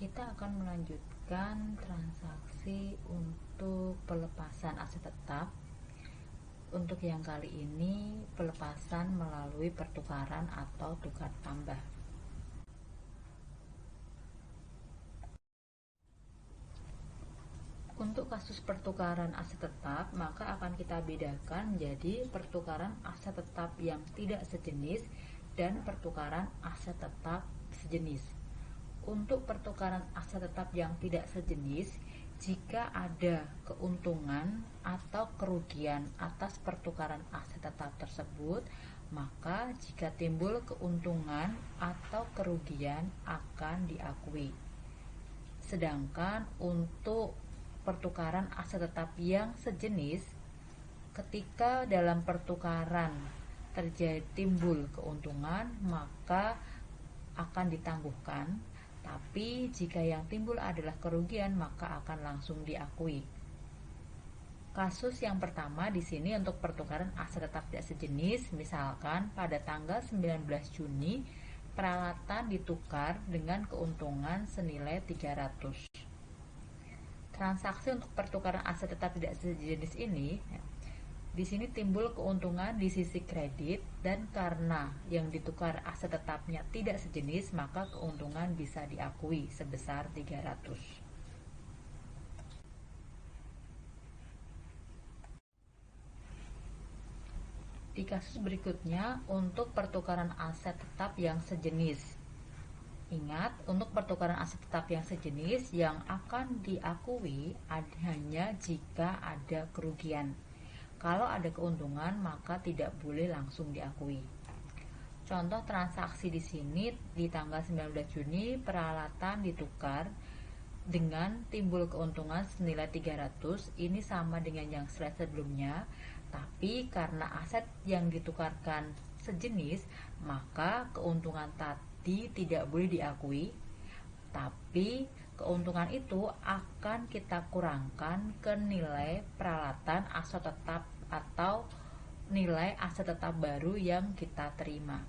Kita akan melanjutkan transaksi untuk pelepasan aset tetap. Untuk yang kali ini pelepasan melalui pertukaran atau tukar tambah. Untuk kasus pertukaran aset tetap, maka akan kita bedakan menjadi pertukaran aset tetap yang tidak sejenis dan pertukaran aset tetap sejenis. Untuk pertukaran aset tetap yang tidak sejenis, jika ada keuntungan atau kerugian atas pertukaran aset tetap tersebut, maka jika timbul keuntungan atau kerugian akan diakui. Sedangkan untuk pertukaran aset tetap yang sejenis, ketika dalam pertukaran terjadi timbul keuntungan, maka akan ditangguhkan. Tapi jika yang timbul adalah kerugian, maka akan langsung diakui. Kasus yang pertama di sini untuk pertukaran aset tetap tidak sejenis, misalkan pada tanggal 19 Juni peralatan ditukar dengan keuntungan senilai 300. Transaksi untuk pertukaran aset tetap tidak sejenis ini, di sini timbul keuntungan di sisi kredit, dan karena yang ditukar aset tetapnya tidak sejenis, maka keuntungan bisa diakui sebesar 300. Di kasus berikutnya untuk pertukaran aset tetap yang sejenis. Ingat, untuk pertukaran aset tetap yang sejenis yang akan diakui hanya jika ada kerugian. Kalau ada keuntungan, maka tidak boleh langsung diakui. Contoh transaksi di sini di tanggal 19 Juni peralatan ditukar dengan timbul keuntungan senilai 300. Ini sama dengan yang slide sebelumnya, tapi karena aset yang ditukarkan sejenis, maka keuntungan tadi tidak boleh diakui. Tapi keuntungan itu akan kita kurangkan ke nilai peralatan aset tetap atau nilai aset tetap baru yang kita terima.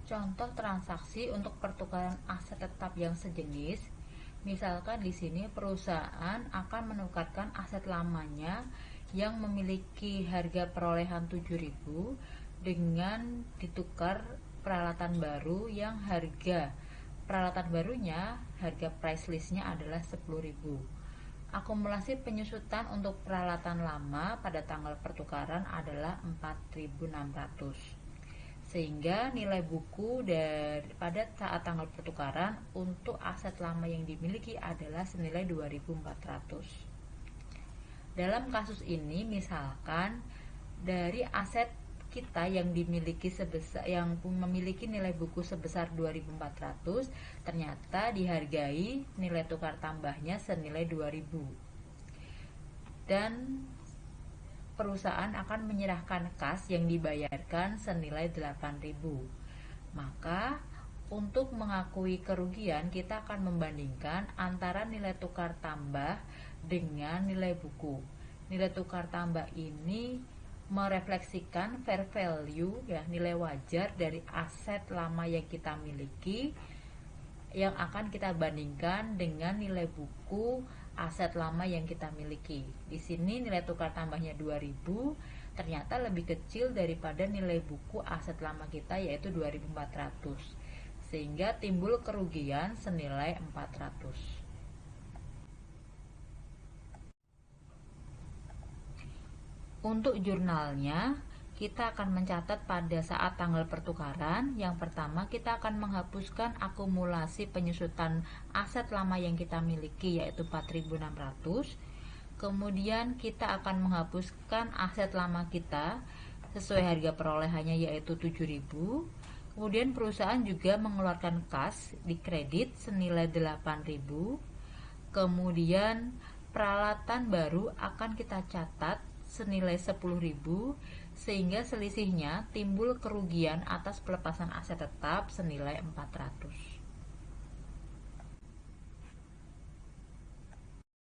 Contoh transaksi untuk pertukaran aset tetap yang sejenis, misalkan di sini perusahaan akan menukarkan aset lamanya yang memiliki harga perolehan 7.000 dengan ditukar peralatan baru yang harga peralatan barunya, harga price listnya adalah 10.000. Akumulasi penyusutan untuk peralatan lama pada tanggal pertukaran adalah 4.600. Sehingga nilai buku pada saat tanggal pertukaran untuk aset lama yang dimiliki adalah senilai 2.400. Dalam kasus ini, misalkan dari aset kita yang memiliki nilai buku sebesar 2.400, ternyata dihargai nilai tukar tambahnya senilai 2.000. Dan perusahaan akan menyerahkan kas yang dibayarkan senilai 8.000. Maka untuk mengakui kerugian, kita akan membandingkan antara nilai tukar tambah dengan nilai buku. Nilai tukar tambah ini merefleksikan fair value, nilai wajar dari aset lama yang kita miliki, yang akan kita bandingkan dengan nilai buku aset lama yang kita miliki. Di sini nilai tukar tambahnya 2.000, ternyata lebih kecil daripada nilai buku aset lama kita, yaitu 2.400. Sehingga timbul kerugian senilai 400. Untuk jurnalnya, kita akan mencatat pada saat tanggal pertukaran. Yang pertama, kita akan menghapuskan akumulasi penyusutan aset lama yang kita miliki, yaitu 4.600. Kemudian kita akan menghapuskan aset lama kita sesuai harga perolehannya, yaitu 7.000. Kemudian perusahaan juga mengeluarkan kas di kredit senilai 8.000. Kemudian peralatan baru akan kita catat senilai 10.000, sehingga selisihnya timbul kerugian atas pelepasan aset tetap senilai 400.